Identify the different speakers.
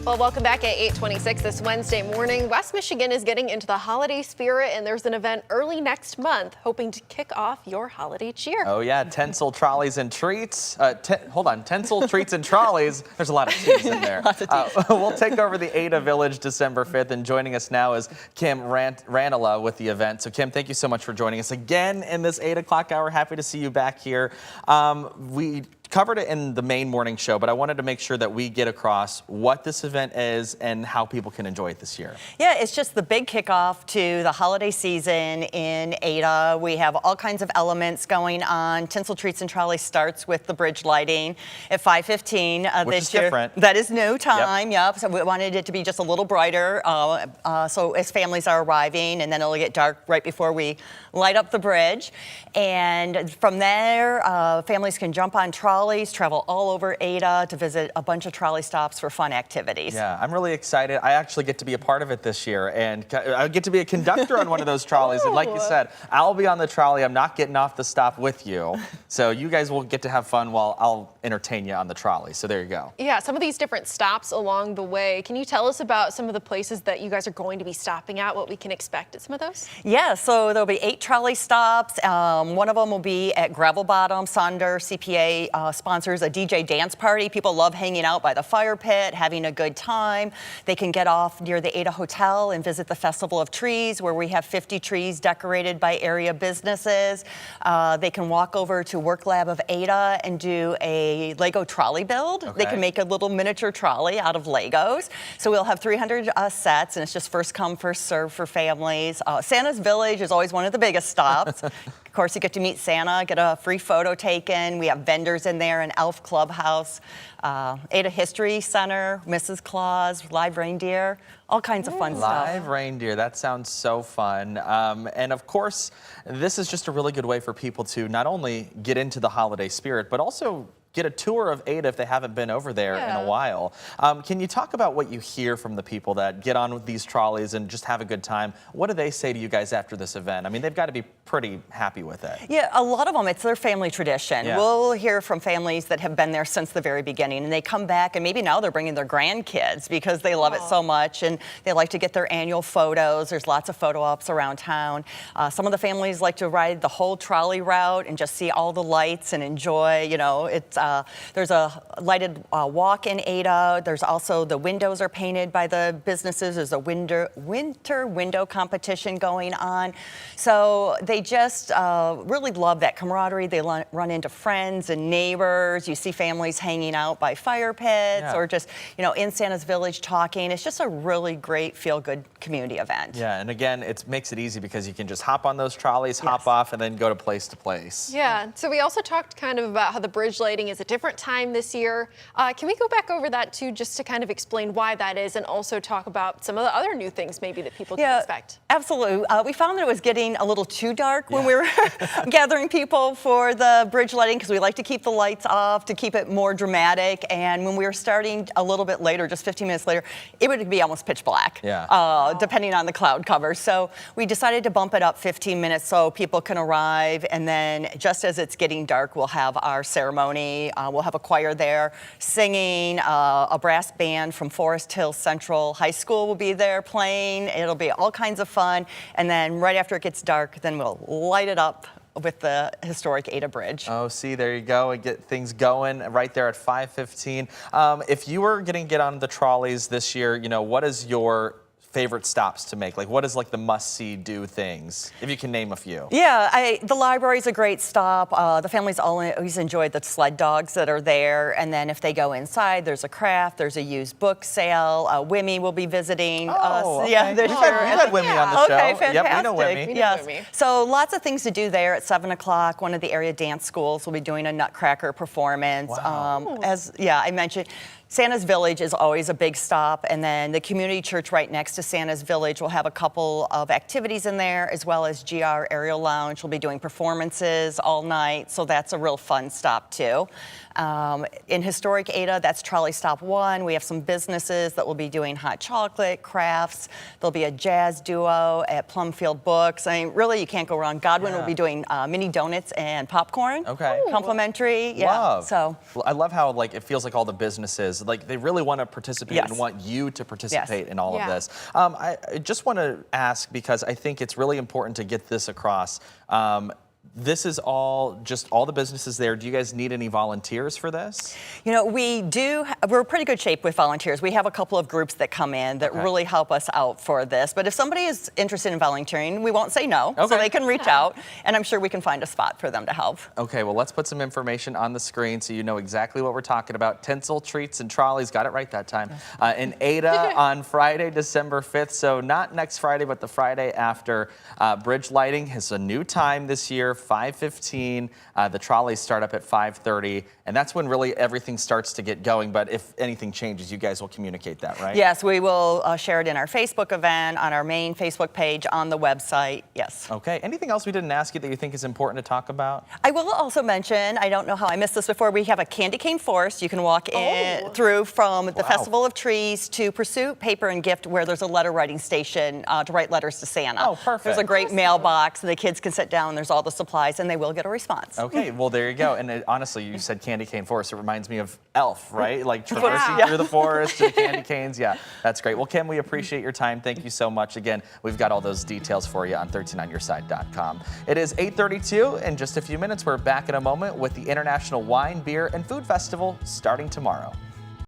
Speaker 1: Well, welcome back at 8:26 this Wednesday morning. West Michigan is getting into the holiday spirit, and there's an event early next month hoping to kick off your holiday cheer.
Speaker 2: Oh yeah, Tinsel, Trolleys, and Treats. Tinsel, Treats, and Trolleys. There's a lot of T's in there. We'll take over the Ada Village December 5th, and joining us now is Kim Ranela with the event. So Kim, thank you so much for joining us again in this 8 o'clock hour. Happy to see you back here. We covered it in the main morning show, but I wanted to make sure that we get across what this event is and how people can enjoy it this year.
Speaker 3: Yeah, it's just the big kickoff to the holiday season in Ada. We have all kinds of elements going on. Tinsel, Treats, and Trolleys starts with the bridge lighting at 5:15
Speaker 2: Which
Speaker 3: this
Speaker 2: is
Speaker 3: year.
Speaker 2: different.
Speaker 3: That is new time, yep. So we wanted it to be just a little brighter. So as families are arriving, and then it'll get dark right before we light up the bridge. And from there, families can jump on trolleys, travel all over Ada to visit a bunch of trolley stops for fun activities.
Speaker 2: Yeah, I'm really excited. I actually get to be a part of it this year, and I get to be a conductor on one of those trolleys. And like you said, I'll be on the trolley. I'm not getting off the stop with you. So you guys will get to have fun while I'll entertain you on the trolley. So there you go.
Speaker 1: Yeah, some of these different stops along the way. Can you tell us about some of the places that you guys are going to be stopping at, what we can expect at some of those?
Speaker 3: Yeah, so there'll be 8 trolley stops. One of them will be at Gravel Bottom. Sonder CPA sponsors a DJ dance party. People love hanging out by the fire pit, having a good time. They can get off near the Ada Hotel and visit the Festival of Trees, where we have 50 trees decorated by area businesses. They can walk over to Work Lab of Ada and do a Lego trolley build.
Speaker 2: Okay.
Speaker 3: They can make a little miniature trolley out of Legos. So we'll have 300 sets, and it's just first come, first serve for families. Santa's Village is always one of the biggest stops. Of course, you get to meet Santa, get a free photo taken. We have vendors in there, an elf clubhouse, Ada History Center, Mrs. Claus, live reindeer, all kinds of fun stuff.
Speaker 2: Live reindeer, that sounds so fun. And of course, this is just a really good way for people to not only get into the holiday spirit, but also get a tour of Ada if they haven't been over there in a while. Can you talk about what you hear from the people that get on with these trolleys and just have a good time? What do they say to you guys after this event? I mean, they've got to be pretty happy with it.
Speaker 3: Yeah, a lot of them, it's their family tradition.
Speaker 2: Yeah.
Speaker 3: We'll hear from families that have been there since the very beginning, and they come back, and maybe now they're bringing their grandkids because they love it so much, and they like to get their annual photos. There's lots of photo ops around town. Some of the families like to ride the whole trolley route and just see all the lights and enjoy, you know, it's there's a lighted walk in Ada. There's also the windows are painted by the businesses. There's a winter window competition going on. So they just really love that camaraderie. They run into friends and neighbors. You see families hanging out by fire pits or just, you know, in Santa's Village talking. It's just a really great feel-good community event.
Speaker 2: Yeah, and again, it makes it easy because you can just hop on those trolleys, hop off, and then go to place to place.
Speaker 1: Yeah, so we also talked kind of about how the bridge lighting is a different time this year. Can we go back over that too, just to kind of explain why that is, and also talk about some of the other new things maybe that people can expect?
Speaker 3: Absolutely. We found that it was getting a little too dark when we were gathering people for the bridge lighting, because we like to keep the lights off to keep it more dramatic. And when we were starting a little bit later, just 15 minutes later, it would be almost pitch black, depending on the cloud cover. So we decided to bump it up 15 minutes so people can arrive, and then just as it's getting dark, we'll have our ceremony. We'll have a choir there singing. A brass band from Forest Hill Central High School will be there playing. It'll be all kinds of fun. And then right after it gets dark, then we'll light it up with the historic Ada Bridge.
Speaker 2: Oh, see, there you go, and get things going right there at 5:15. If you were going to get on the trolleys this year, you know, what is your favorite stops to make? Like, what is like the must-see do things, if you can name a few?
Speaker 3: Yeah, the library's a great stop. The families always enjoy the sled dogs that are there. And then if they go inside, there's a craft, there's a used book sale. Wimmy will be visiting us.
Speaker 2: Okay.
Speaker 3: Yeah,
Speaker 2: We've had Wimmy on the show.
Speaker 3: Okay, fantastic.
Speaker 2: Yep, we know Wimmy.
Speaker 3: Yes. So lots of things to do there at 7 o'clock. One of the area dance schools will be doing a Nutcracker performance.
Speaker 2: Wow.
Speaker 3: As I mentioned, Santa's Village is always a big stop, and then the community church right next to Santa's Village will have a couple of activities in there, as well as GR Aerial Lounge will be doing performances all night, so that's a real fun stop too. In historic Ada, that's trolley stop 1. We have some businesses that will be doing hot chocolate, crafts. There'll be a jazz duo at Plumfield Books. I mean, really, you can't go wrong. Godwin will be doing mini donuts and popcorn.
Speaker 2: Okay.
Speaker 3: Complimentary. Yeah.
Speaker 2: Love.
Speaker 3: So
Speaker 2: I love how like it feels like all the businesses partners. Like, they really want to participate
Speaker 3: Yes.
Speaker 2: and want you to participate in all
Speaker 1: Yeah.
Speaker 2: of this. I just want to ask, because I think it's really important to get this across. This is all the businesses there. Do you guys need any volunteers for this?
Speaker 3: You know, we're in pretty good shape with volunteers. We have a couple of groups that come in that really help us out for this. But if somebody is interested in volunteering, we won't say no. So they can reach out, and I'm sure we can find a spot for them to help.
Speaker 2: Okay, well, let's put some information on the screen so you know exactly what we're talking about. Tinsel, Treats, and Trolleys, got it right that time, in Ada on Friday, December 5th. So not next Friday, but the Friday after. Bridge lighting has a new time this year, 5:15. The Trolleys start up at 5:30, and that's when really everything starts to get going. But if anything changes, you guys will communicate that, right?
Speaker 3: Yes, we will share it in our Facebook event, on our main Facebook page, on the website. Yes.
Speaker 2: Okay. Anything else we didn't ask you that you think is important to talk about?
Speaker 3: I will also mention, I don't know how I missed this before, we have a candy cane forest. You can walk in through from the Festival of Trees to Pursuit Paper and Gift, where there's a letter writing station to write letters to Santa.
Speaker 2: Oh, perfect.
Speaker 3: There's a great mailbox, and the kids can sit down, there's all the supplies, and they will get a response.
Speaker 2: Okay, well, there you go. And honestly, you said candy cane forest. It reminds me of Elf, right? Like traversing through the forest to the candy canes. Yeah, that's great. Well, Kim, we appreciate your time. Thank you so much. Again, we've got all those details for you on 13onyourside.com. It is 8:32. In just a few minutes, we're back in a moment with the International Wine, Beer, and Food Festival starting tomorrow.